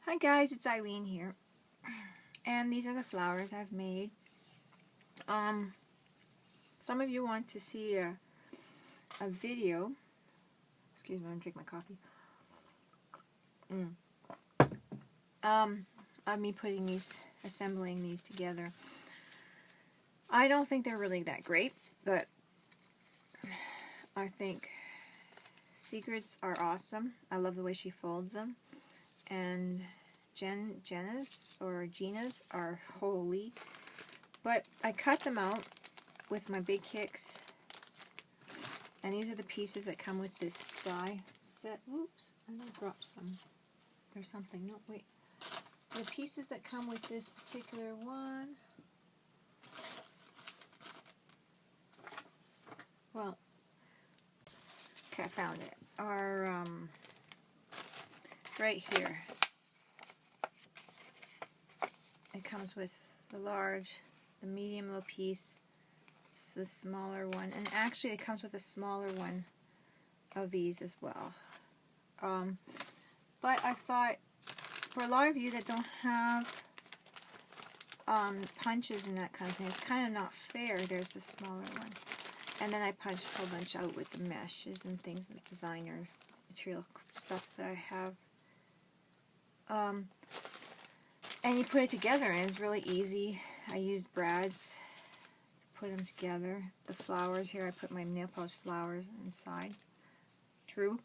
Hi guys, it's Eileen here, and these are the flowers I've made. Some of you want to see a video. Excuse me, I'm gonna drink my coffee. Of me assembling these together. I don't think they're really that great, but I think Secrets are awesome. I love the way she folds them, and Gina's are holy. But I cut them out with my big Hicks, and these are the pieces that come with this die set. Whoops, and I dropped some. There's something. No, wait. The pieces that come with this particular one. Well, okay, I found it. Are right here. It comes with the large, the medium little piece, the smaller one, and actually it comes with a smaller one of these as well. But I thought, for a lot of you that don't have punches and that kind of thing, it's kind of not fair. There's the smaller one. And then I punched a whole bunch out with the meshes and things, and designer material stuff that I have. And you put it together, and it's really easy. I used brads to put them together. The flowers here, I put my nail polish flowers inside. True.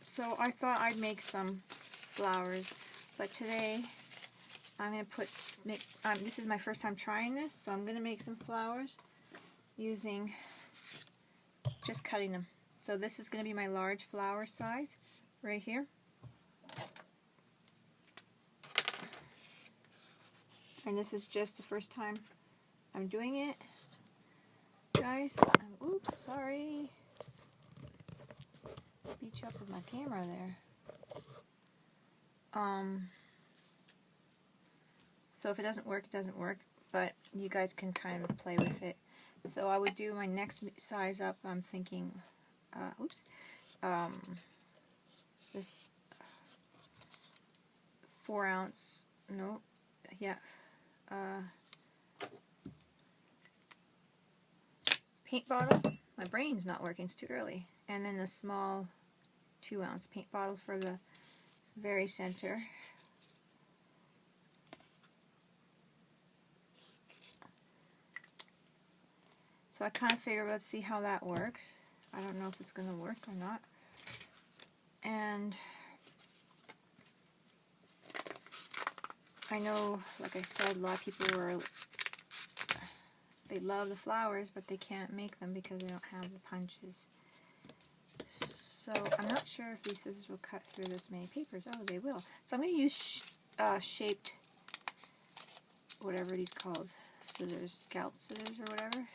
So I thought I'd make some flowers, but today I'm going to this is my first time trying this, so I'm going to make some flowers using, just cutting them. So this is going to be my large flower size right here. And this is just the first time I'm doing it, guys. Oops, sorry. Beat you up with my camera there. So if it doesn't work, it doesn't work, but you guys can kind of play with it. So I would do my next size up, I'm thinking, this 4 ounce, no, yeah, paint bottle. My brain's not working, it's too early. And then a small 2 ounce paint bottle for the very center. So I kind of figured, let's see how that works. I don't know if it's going to work or not. And I know, like I said, a lot of people they love the flowers, but they can't make them because they don't have the punches. So I'm not sure if these scissors will cut through this many papers. Oh, they will. So I'm going to use shaped, whatever these called, scissors, scalp scissors or whatever.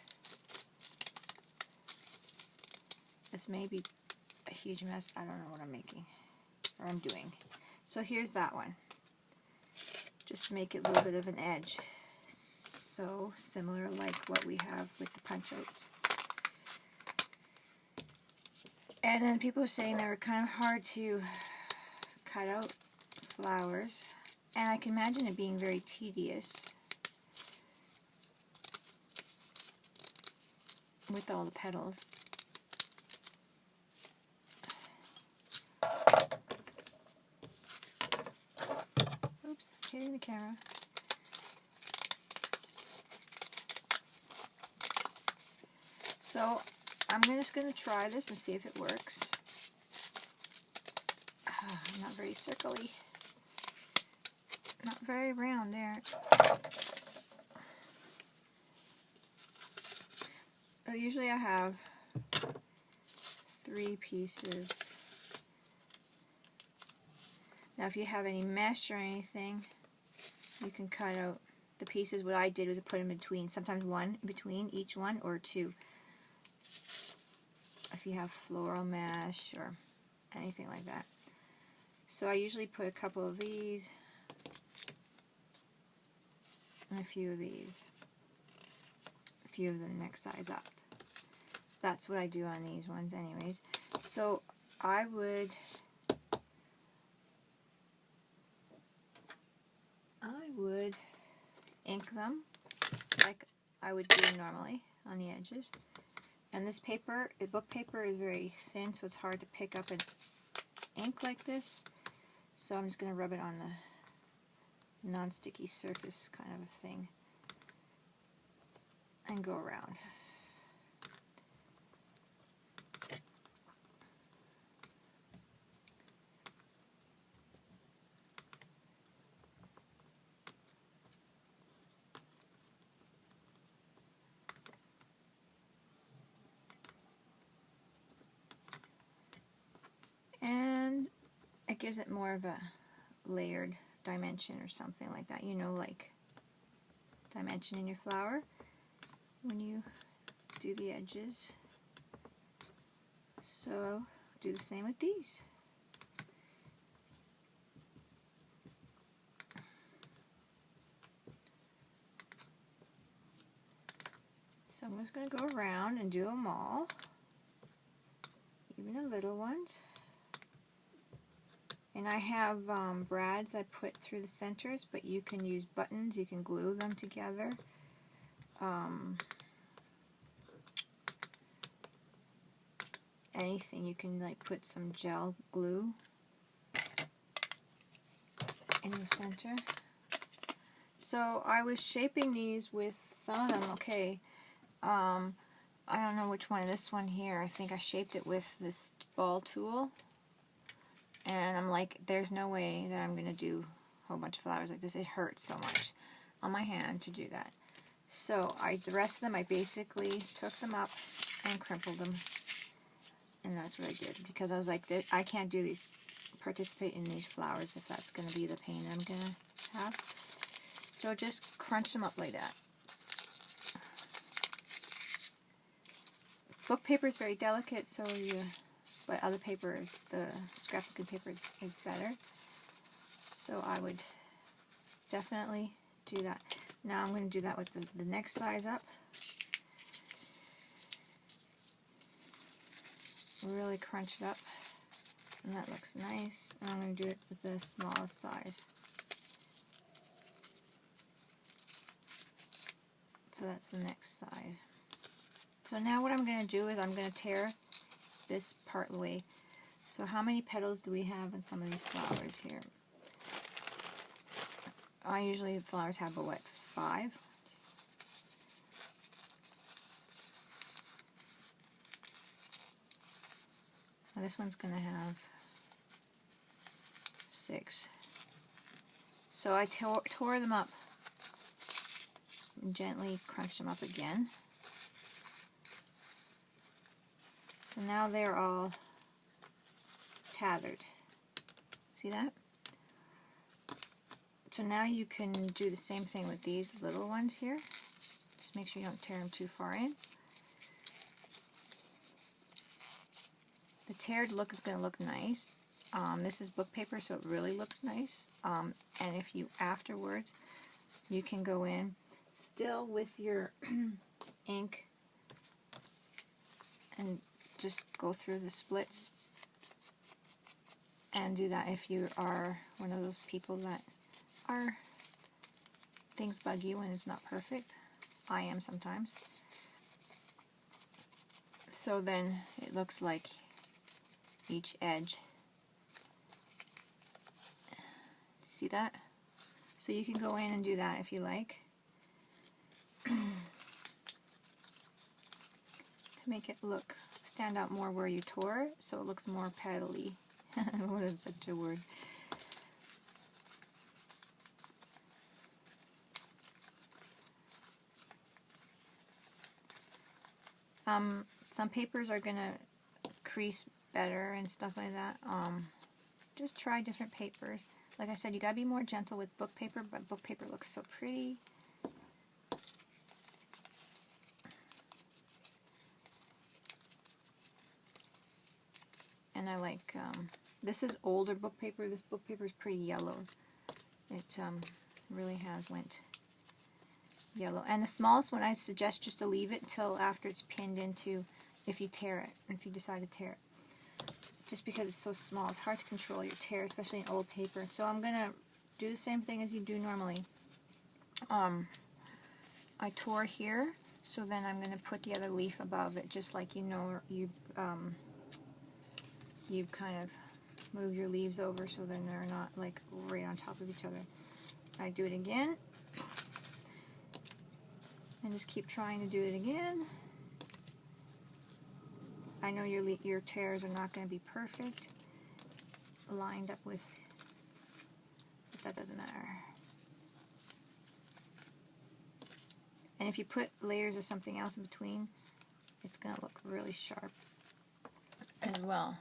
This may be a huge mess. I don't know what I'm making, or I'm doing. So here's that one, just to make it a little bit of an edge. So similar like what we have with the punch outs. And then people are saying they were kind of hard to cut out flowers, and I can imagine it being very tedious with all the petals. Oops, hitting the camera. So I'm just going to try this and see if it works. I'm not very circly. Not very round there. Usually I have 3 pieces. Now if you have any mesh or anything, you can cut out the pieces. What I did was I put them in between, sometimes one in between each one, or 2. If you have floral mesh or anything like that. So I usually put a couple of these and a few of these, a few of the next size up. That's what I do on these ones anyways. So I would them like I would do normally on the edges. And this paper, the book paper, is very thin, so it's hard to pick up an ink like this. So I'm just going to rub it on the non-sticky surface kind of a thing and go around. And it gives it more of a layered dimension or something like that, you know, like dimension in your flower when you do the edges. So do the same with these. So I'm just going to go around and do them all, even the little ones. And I have brads I put through the centers, but you can use buttons, you can glue them together. Anything, you can like put some gel glue in the center. So I was shaping these with some of them, okay. I don't know which one, this one here, I think I shaped it with this ball tool. And I'm like, there's no way that I'm going to do a whole bunch of flowers like this. It hurts so much on my hand to do that. So the rest of them, I basically took them up and crimpled them. And that's what I did. Because I was like, I can't do these, participate in these flowers if that's going to be the pain I'm going to have. So just crunch them up like that. Book paper is very delicate, so but other papers, the scrapbooking paper is better. So I would definitely do that. Now I'm going to do that with the next size up. Really crunch it up, and that looks nice. And I'm going to do it with the smallest size. So that's the next size. So now what I'm going to do is I'm going to tear this part away. So how many petals do we have in some of these flowers here? Usually flowers have, what, 5? Well, this one's going to have 6. So I tore them up and gently crunched them up again. So now they're all tattered. See that? So now you can do the same thing with these little ones here. Just make sure you don't tear them too far in. The teared look is going to look nice. This is book paper, so it really looks nice. And if you afterwards, you can go in still with your ink and just go through the splits and do that if you are one of those people that are things bug you when it's not perfect. I am sometimes. So then it looks like each edge. See that? So you can go in and do that if you like. To make it stand out more where you tore, so it looks more petally. What is such a word? Some papers are going to crease better and stuff like that. Just try different papers. Like I said, you gotta be more gentle with book paper, but book paper looks so pretty. And I like, this is older book paper. This book paper is pretty yellow. It really has went yellow. And the smallest one, I suggest just to leave it until after it's pinned into, if you tear it, if you decide to tear it. Just because it's so small, it's hard to control your tear, especially in old paper. So I'm going to do the same thing as you do normally. I tore here, so then I'm going to put the other leaf above it, just like you kind of move your leaves over so then they're not like right on top of each other. I do it again, and just keep trying to do it again. I know your tears are not going to be perfect, lined up with, but that doesn't matter. And if you put layers of something else in between, it's going to look really sharp as well.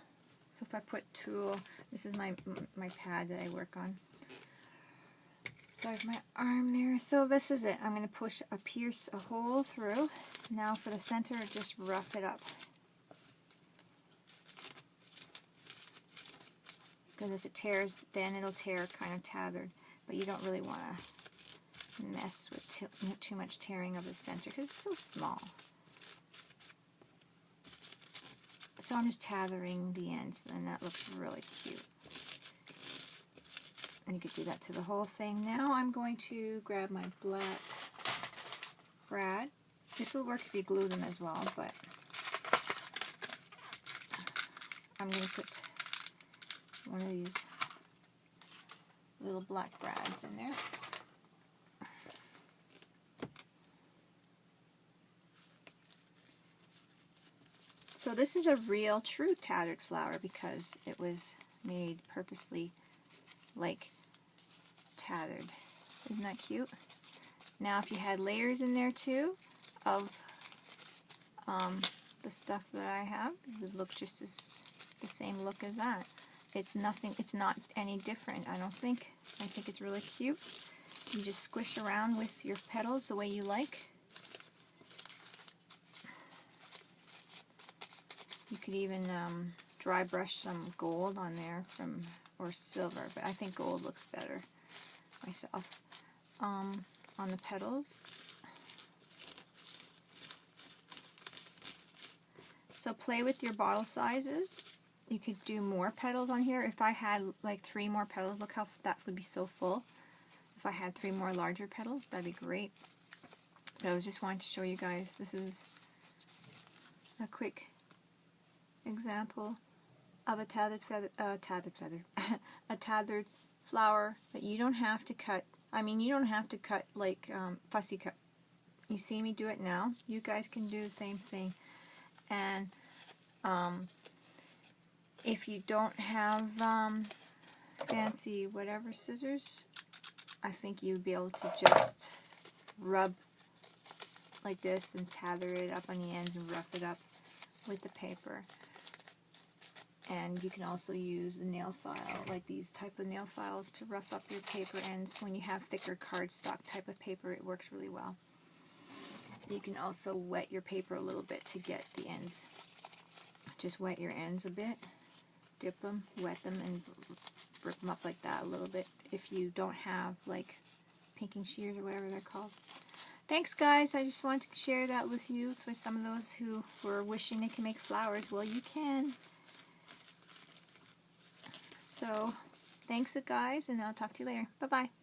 So if I put tulle, this is my pad that I work on. So I have my arm there. So this is it. I'm going to pierce a hole through. Now for the center, just rough it up. Because if it tears, then it'll tear kind of tattered. But you don't really want to mess with too much tearing of the center because it's so small. So I'm just tethering the ends, and that looks really cute. And you could do that to the whole thing. Now I'm going to grab my black brad. This will work if you glue them as well, but I'm going to put one of these little black brads in there. So this is a real, true tattered flower because it was made purposely like tattered. Isn't that cute? Now if you had layers in there too of the stuff that I have, it would look just as the same look as that. It's not any different, I don't think. I think it's really cute. You just squish around with your petals the way you like. You could even dry brush some gold on there or silver, but I think gold looks better myself on the petals. So play with your bottle sizes. You could do more petals on here. If I had like 3 more petals, look how that would be so full. If I had 3 more larger petals, that'd be great. But I was just wanting to show you guys, this is a quick example of a tattered flower that you don't have to cut. I mean, you don't have to cut like fussy cut. You see me do it now. You guys can do the same thing. And if you don't have fancy whatever scissors, I think you'd be able to just rub like this and tather it up on the ends and rough it up with the paper. And you can also use a nail file, like these type of nail files, to rough up your paper ends. When you have thicker cardstock type of paper, it works really well. You can also wet your paper a little bit to get the ends. Just wet your ends a bit, dip them, wet them, and rip them up like that a little bit if you don't have like pinking shears or whatever they're called. Thanks guys, I just wanted to share that with you for some of those who were wishing they can make flowers. Well, you can. So, thanks guys, and I'll talk to you later. Bye-bye.